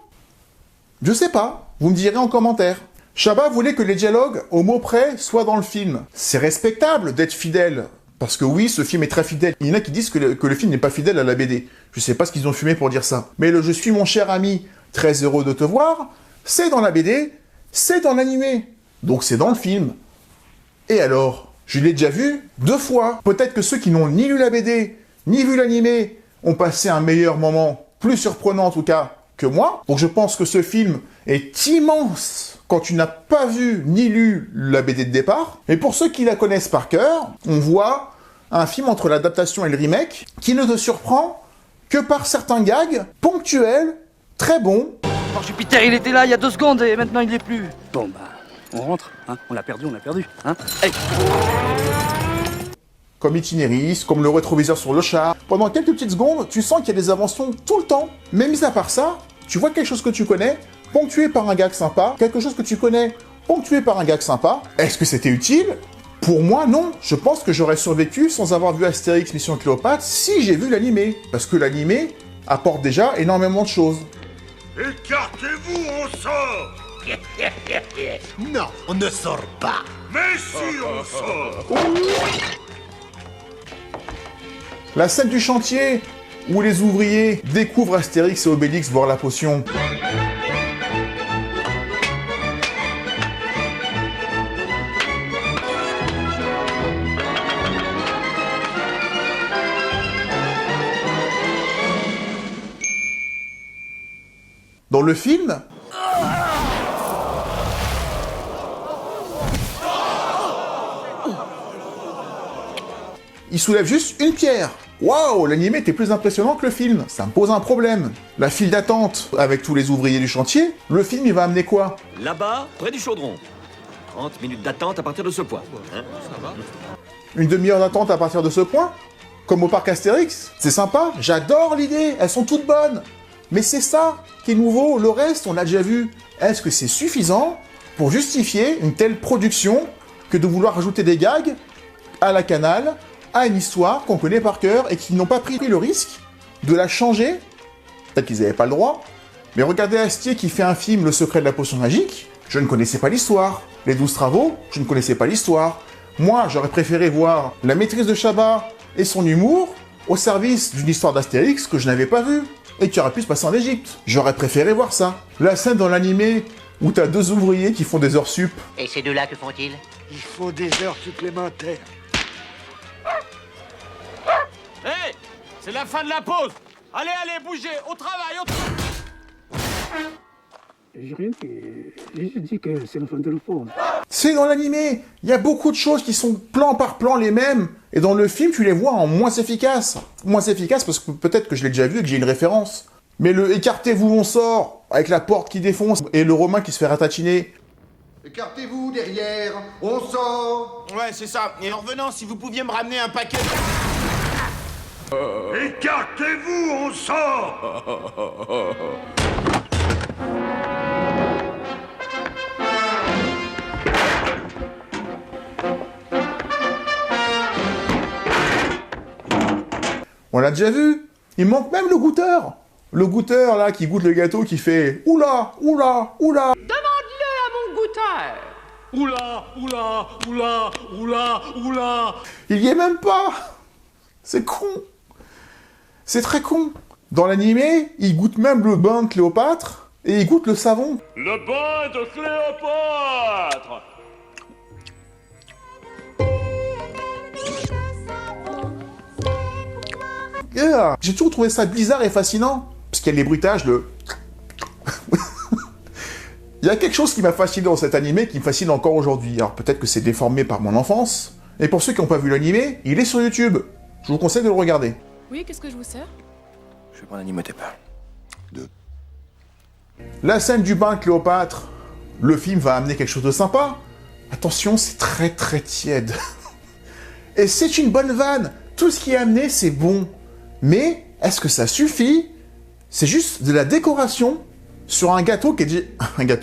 Je sais pas, vous me direz en commentaire. Chabat voulait que les dialogues, au mot près, soient dans le film. C'est respectable d'être fidèle, parce que oui, ce film est très fidèle. Il y en a qui disent que le film n'est pas fidèle à la BD. Je sais pas ce qu'ils ont fumé pour dire ça. Mais le « Je suis mon cher ami, très heureux de te voir », c'est dans la BD, c'est dans l'animé. Donc c'est dans le film. Et alors, je l'ai déjà vu 2 fois. Peut-être que ceux qui n'ont ni lu la BD, ni vu l'animé, ont passé un meilleur moment, plus surprenant en tout cas, que moi. Donc je pense que ce film est immense quand tu n'as pas vu ni lu la BD de départ. Et pour ceux qui la connaissent par cœur, on voit un film entre l'adaptation et le remake qui ne te surprend que par certains gags ponctuels, très bons. Oh Jupiter, il était là il y a 2 secondes et maintenant il n'y est plus. Bon bah, on rentre, hein. On l'a perdu, hein. Hey. Comme Itinéris, comme le rétroviseur sur le char. Pendant quelques petites secondes, tu sens qu'il y a des inventions tout le temps. Mais mis à part ça, tu vois quelque chose que tu connais, ponctué par un gag sympa, quelque chose que tu connais, ponctué par un gag sympa. Est-ce que c'était utile? Pour moi, non. Je pense que j'aurais survécu sans avoir vu Astérix Mission Cléopâtre si j'ai vu l'animé. Parce que l'animé apporte déjà énormément de choses. Écartez-vous, on sort. Non, on ne sort pas. Mais si, on sort. La scène du chantier, où les ouvriers découvrent Astérix et Obélix boire la potion. Dans le film, il soulève juste une pierre. Waouh, l'animé était plus impressionnant que le film. Ça me pose un problème. La file d'attente avec tous les ouvriers du chantier, le film il va amener quoi? Là-bas, près du chaudron. 30 minutes d'attente à partir de ce point. Hein, ça va? Une demi-heure d'attente à partir de ce point? Comme au parc Astérix? C'est sympa, j'adore l'idée, elles sont toutes bonnes. Mais c'est ça qui est nouveau, le reste on l'a déjà vu. Est-ce que c'est suffisant pour justifier une telle production que de vouloir rajouter des gags à la Canal, à une histoire qu'on connaît par cœur et qui n'ont pas pris le risque de la changer? Peut-être qu'ils n'avaient pas le droit. Mais regardez Astier qui fait un film Le secret de la potion magique, je ne connaissais pas l'histoire. Les 12 travaux, je ne connaissais pas l'histoire. Moi, j'aurais préféré voir la maîtrise de Chabat et son humour au service d'une histoire d'Astérix que je n'avais pas vue et qui aurait pu se passer en Égypte. J'aurais préféré voir ça. La scène dans l'animé où t'as 2 ouvriers qui font des heures sup. Et ces deux-là, que font-ils? Il faut des heures supplémentaires. Hé, c'est la fin de la pause. Allez, allez, bougez, au travail, au travail. J'ai rien dit. J'ai dit que c'est la fin de la pause. C'est dans l'animé. Il y a beaucoup de choses qui sont plan par plan les mêmes. Et dans le film, tu les vois en moins efficace. Moins efficace parce que peut-être que je l'ai déjà vu et que j'ai une référence. Mais le « écartez-vous, on sort » avec la porte qui défonce et le Romain qui se fait ratatiner. Écartez-vous derrière, on sort. Ouais, c'est ça. Et en revenant, si vous pouviez me ramener un paquet... Écartez-vous, on sort. On l'a déjà vu. Il manque même le goûteur. Le goûteur, là, qui goûte le gâteau, qui fait « Oula, oula, oula ». Demande-le à mon goûteur. Oula, oula, oula, oula, oula. Il y est même pas. C'est con. C'est très con. Dans l'animé, il goûte même le bain de Cléopâtre et il goûte le savon. Le bain de Cléopâtre. Yeah. J'ai toujours trouvé ça bizarre et fascinant. Parce qu'il y a les bruitages, Il y a quelque chose qui m'a fasciné dans cet animé, qui me fascine encore aujourd'hui. Alors peut-être que c'est déformé par mon enfance, et pour ceux qui n'ont pas vu l'animé, il est sur YouTube. Je vous conseille de le regarder. Oui, qu'est-ce que je vous sers? Je vais prendre un imhotep. La scène du bain Cléopâtre, le film va amener quelque chose de sympa. Attention, c'est très très tiède. Et c'est une bonne vanne. Tout ce qui est amené, c'est bon. Mais, est-ce que ça suffit? C'est juste de la décoration sur un gâteau qui est déjà...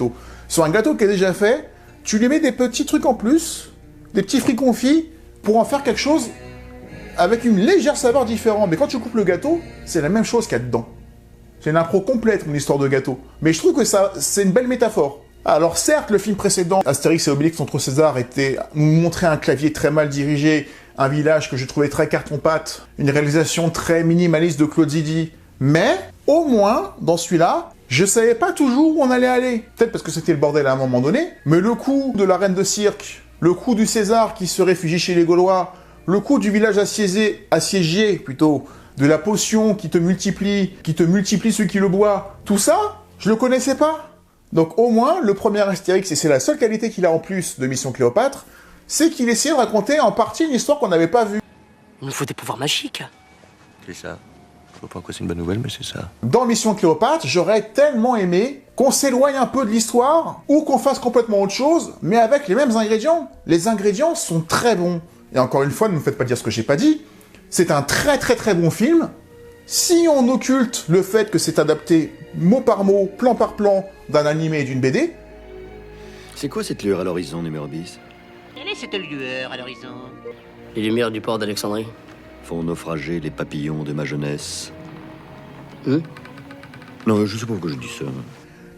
Sur un gâteau qui est déjà fait, tu lui mets des petits trucs en plus, des petits fruits confits, pour en faire quelque chose avec une légère saveur différente. Mais quand tu coupes le gâteau, c'est la même chose qu'il y a dedans. C'est une impro complète, mon histoire de gâteau. Mais je trouve que ça, c'est une belle métaphore. Alors certes, le film précédent, Astérix et Obélix contre César, nous montrait un clavier très mal dirigé, un village que je trouvais très carton-pâte, une réalisation très minimaliste de Claude Zidi. Mais, au moins, dans celui-là, je savais pas toujours où on allait aller. Peut-être parce que c'était le bordel à un moment donné, mais le coup de la reine de cirque, le coup du César qui se réfugie chez les Gaulois, le coup du village assiégé plutôt, de la potion qui te multiplie celui qui le boit, tout ça, je le connaissais pas. Donc au moins, le premier Astérix, et c'est la seule qualité qu'il a en plus de Mission Cléopâtre, c'est qu'il essayait de raconter en partie une histoire qu'on n'avait pas vue. Il nous faut des pouvoirs magiques. C'est ça. Je vois pas en quoi c'est une bonne nouvelle, mais c'est ça. Dans Mission Cléopâtre, j'aurais tellement aimé qu'on s'éloigne un peu de l'histoire, ou qu'on fasse complètement autre chose, mais avec les mêmes ingrédients. Les ingrédients sont très bons. Et encore une fois, ne me faites pas dire ce que j'ai pas dit, c'est un très très très bon film. Si on occulte le fait que c'est adapté mot par mot, plan par plan, d'un animé et d'une BD... C'est quoi cette lueur à l'horizon, numéro 10? Quelle est cette lueur à l'horizon? Les lumières du port d'Alexandrie. Font naufrager les papillons de ma jeunesse. Non, je sais pas pourquoi je dis ça.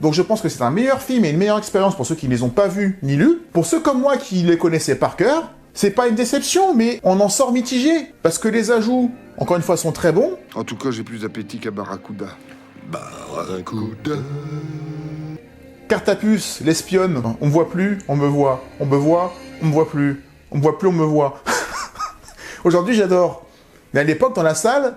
Donc je pense que c'est un meilleur film et une meilleure expérience pour ceux qui ne les ont pas vus ni lus. Pour ceux comme moi qui les connaissaient par cœur, c'est pas une déception, mais on en sort mitigé. Parce que les ajouts, encore une fois, sont très bons. En tout cas, j'ai plus d'appétit qu'à Barracuda. Barracuda. Cartapus, l'espionne, on me voit plus, on me voit. On me voit, on me voit plus. On me voit plus, on me voit. Aujourd'hui, j'adore. Mais à l'époque, dans la salle,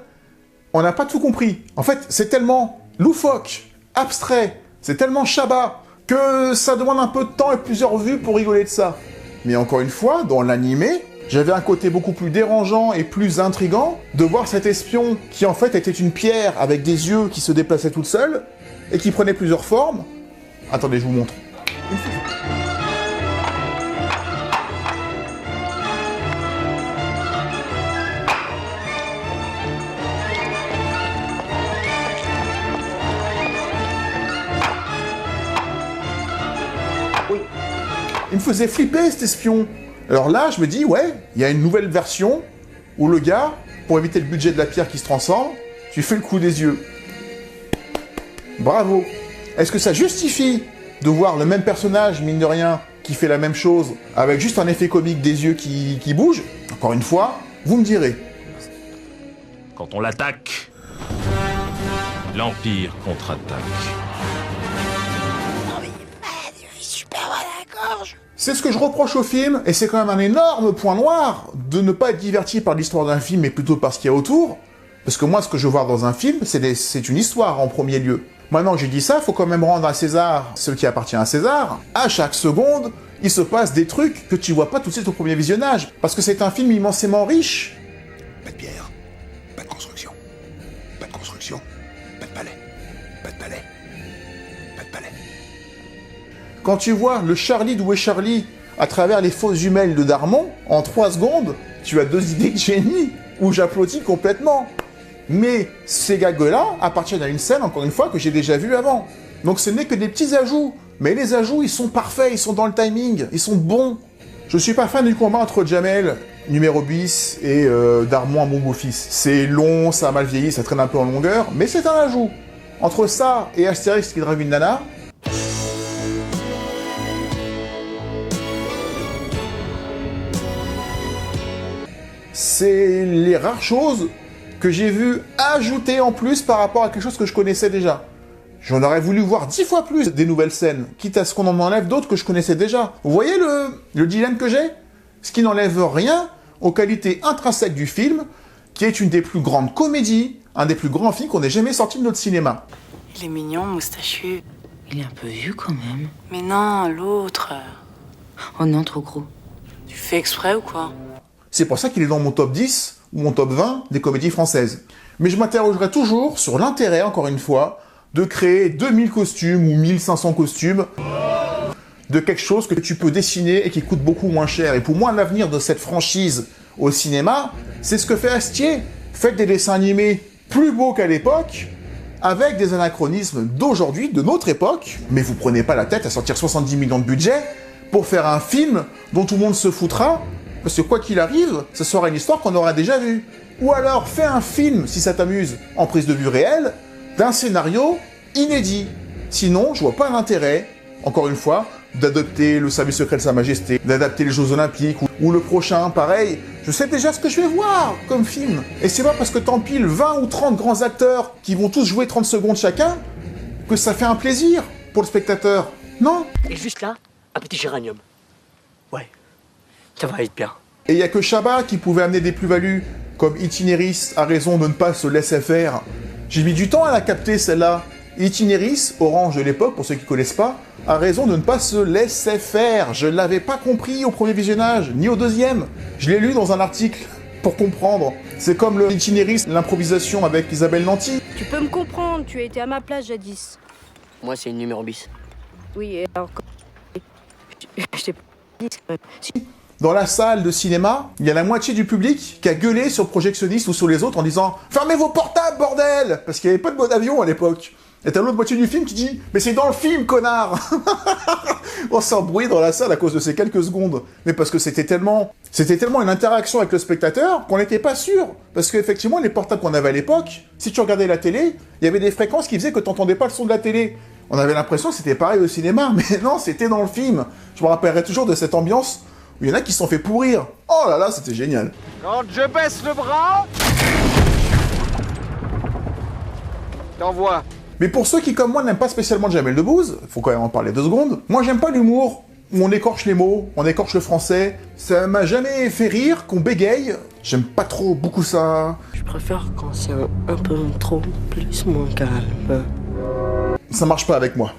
on n'a pas tout compris. En fait, c'est tellement loufoque, abstrait, c'est tellement chabat, que ça demande un peu de temps et plusieurs vues pour rigoler de ça. Mais encore une fois, dans l'animé, j'avais un côté beaucoup plus dérangeant et plus intriguant de voir cet espion qui en fait était une pierre avec des yeux qui se déplaçaient toute seule et qui prenait plusieurs formes. Attendez, je vous montre. Il me faisait flipper cet espion. Alors là, je me dis, ouais, il y a une nouvelle version où le gars, pour éviter le budget de la pierre qui se transforme, tu fais le coup des yeux. Bravo. Est-ce que ça justifie de voir le même personnage, mine de rien, qui fait la même chose, avec juste un effet comique des yeux qui bougent? Encore une fois, vous me direz. Quand on l'attaque, l'Empire contre-attaque. C'est ce que je reproche au film, et c'est quand même un énorme point noir de ne pas être diverti par l'histoire d'un film, mais plutôt par ce qu'il y a autour. Parce que moi, ce que je veux voir dans un film, c'est une histoire en premier lieu. Maintenant que j'ai dit ça, faut quand même rendre à César ce qui appartient à César. À chaque seconde, il se passe des trucs que tu vois pas tout de suite au premier visionnage. Parce que c'est un film immensément riche. Pas de pierre, pas de construction, pas de construction, pas de palais, pas de palais, pas de palais. Quand tu vois le Charlie d'Où est Charlie à travers les fausses jumelles de Darmon, en 3 secondes, tu as 2 idées de génie, où j'applaudis complètement. Mais ces gags-là appartiennent à une scène, encore une fois, que j'ai déjà vue avant. Donc ce n'est que des petits ajouts. Mais les ajouts, ils sont parfaits, ils sont dans le timing, ils sont bons. Je suis pas fan du combat entre Jamel, numéro bis, et Darmon à mon beau-fils. C'est long, ça a mal vieilli, ça traîne un peu en longueur, mais c'est un ajout. Entre ça et Astérix qui drague une nana, c'est les rares choses que j'ai vues ajouter en plus par rapport à quelque chose que je connaissais déjà. J'en aurais voulu voir 10 fois plus des nouvelles scènes, quitte à ce qu'on en enlève d'autres que je connaissais déjà. Vous voyez le dilemme que j'ai? Ce qui n'enlève rien aux qualités intrinsèques du film, qui est une des plus grandes comédies, un des plus grands films qu'on ait jamais sorti de notre cinéma. Il est mignon, moustachu. Il est un peu vieux quand même. Mais non, l'autre. Oh non, trop gros. Tu fais exprès ou quoi? C'est pour ça qu'il est dans mon top 10 ou mon top 20 des comédies françaises. Mais je m'interrogerai toujours sur l'intérêt, encore une fois, de créer 2000 costumes ou 1500 costumes de quelque chose que tu peux dessiner et qui coûte beaucoup moins cher. Et pour moi, l'avenir de cette franchise au cinéma, c'est ce que fait Astier. Faites des dessins animés plus beaux qu'à l'époque, avec des anachronismes d'aujourd'hui, de notre époque, mais vous prenez pas la tête à sortir 70 millions de budget pour faire un film dont tout le monde se foutra, parce que quoi qu'il arrive, ce sera une histoire qu'on aura déjà vue. Ou alors, fais un film, si ça t'amuse, en prise de vue réelle, d'un scénario inédit. Sinon, je vois pas l'intérêt, encore une fois, d'adopter le service secret de Sa Majesté, d'adapter les Jeux Olympiques, ou le prochain, pareil. Je sais déjà ce que je vais voir comme film. Et c'est pas parce que t'empiles 20 ou 30 grands acteurs qui vont tous jouer 30 secondes chacun que ça fait un plaisir pour le spectateur. Non. Et juste là, un petit géranium. Ouais, ça va être bien. Et il y a que Chabat qui pouvait amener des plus-values, comme Itinéris a raison de ne pas se laisser faire. J'ai mis du temps à la capter celle-là. Itinéris, Orange de l'époque, pour ceux qui connaissent pas, a raison de ne pas se laisser faire. Je l'avais pas compris au premier visionnage, ni au deuxième. Je l'ai lu dans un article pour comprendre. C'est comme le Itinéris, l'improvisation avec Isabelle Nanty. Tu peux me comprendre, tu as été à ma place jadis. Moi, c'est une numéro bis. Oui, et alors... Je t'ai pas dit... Dans la salle de cinéma, il y a la moitié du public qui a gueulé sur le projectionniste ou sur les autres en disant « Fermez vos portables, bordel !» Parce qu'il n'y avait pas de mode avion à l'époque. Et t'as l'autre moitié du film qui dit « Mais c'est dans le film, connard !» On s'est embrouillé dans la salle à cause de ces quelques secondes. Mais parce que c'était tellement une interaction avec le spectateur qu'on n'était pas sûr. Parce qu'effectivement, les portables qu'on avait à l'époque, si tu regardais la télé, il y avait des fréquences qui faisaient que t'entendais pas le son de la télé. On avait l'impression que c'était pareil au cinéma, mais non, c'était dans le film. Je me rappellerai toujours de cette ambiance où il y en a qui se sont fait pourrir. Oh là là, c'était génial. Quand je baisse le bras, t'envoies. Mais pour ceux qui, comme moi, n'aiment pas spécialement Jamel Debbouze, faut quand même en parler 2 secondes, moi j'aime pas l'humour où on écorche les mots, on écorche le français. Ça m'a jamais fait rire qu'on bégaye. J'aime pas trop beaucoup ça. Je préfère quand c'est un peu trop plus moins calme. Ça marche pas avec moi.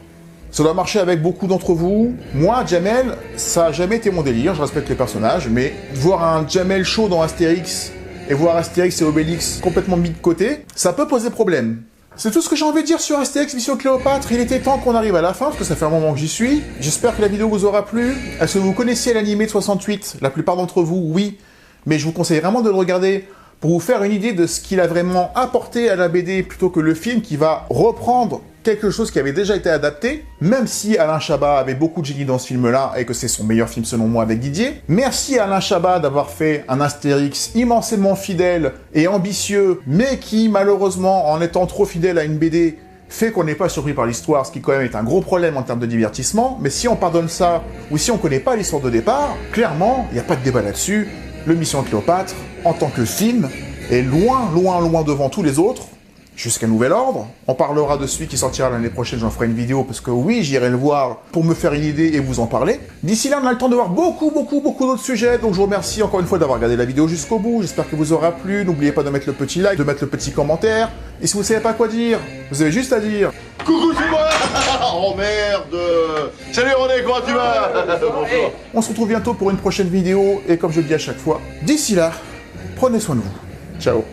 Ça doit marcher avec beaucoup d'entre vous. Moi, Jamel, ça a jamais été mon délire, je respecte les personnages, mais voir un Jamel chaud dans Astérix, et voir Astérix et Obélix complètement mis de côté, ça peut poser problème. C'est tout ce que j'ai envie de dire sur Astérix Mission Cléopâtre. Il était temps qu'on arrive à la fin, parce que ça fait un moment que j'y suis. J'espère que la vidéo vous aura plu. Est-ce que vous connaissiez l'animé de 68? La plupart d'entre vous, oui. Mais je vous conseille vraiment de le regarder pour vous faire une idée de ce qu'il a vraiment apporté à la BD, plutôt que le film qui va reprendre quelque chose qui avait déjà été adapté, même si Alain Chabat avait beaucoup de génie dans ce film-là, et que c'est son meilleur film selon moi avec Didier. Merci à Alain Chabat d'avoir fait un Astérix immensément fidèle et ambitieux, mais qui, malheureusement, en étant trop fidèle à une BD, fait qu'on n'est pas surpris par l'histoire, ce qui quand même est un gros problème en termes de divertissement. Mais si on pardonne ça, ou si on connaît pas l'histoire de départ, clairement, il n'y a pas de débat là-dessus. Le Mission Cléopâtre, en tant que film, est loin, loin, loin devant tous les autres, jusqu'à nouvel ordre. On parlera de celui qui sortira l'année prochaine, j'en ferai une vidéo, parce que oui, j'irai le voir pour me faire une idée et vous en parler. D'ici là, on a le temps de voir beaucoup d'autres sujets, donc je vous remercie encore une fois d'avoir regardé la vidéo jusqu'au bout, j'espère que vous aura plu, n'oubliez pas de mettre le petit like, de mettre le petit commentaire, et si vous savez pas quoi dire, vous avez juste à dire « Coucou, c'est moi !» Oh merde. Salut René, comment tu vas? Bonjour. On se retrouve bientôt pour une prochaine vidéo, et comme je le dis à chaque fois, d'ici là, prenez soin de vous. Ciao.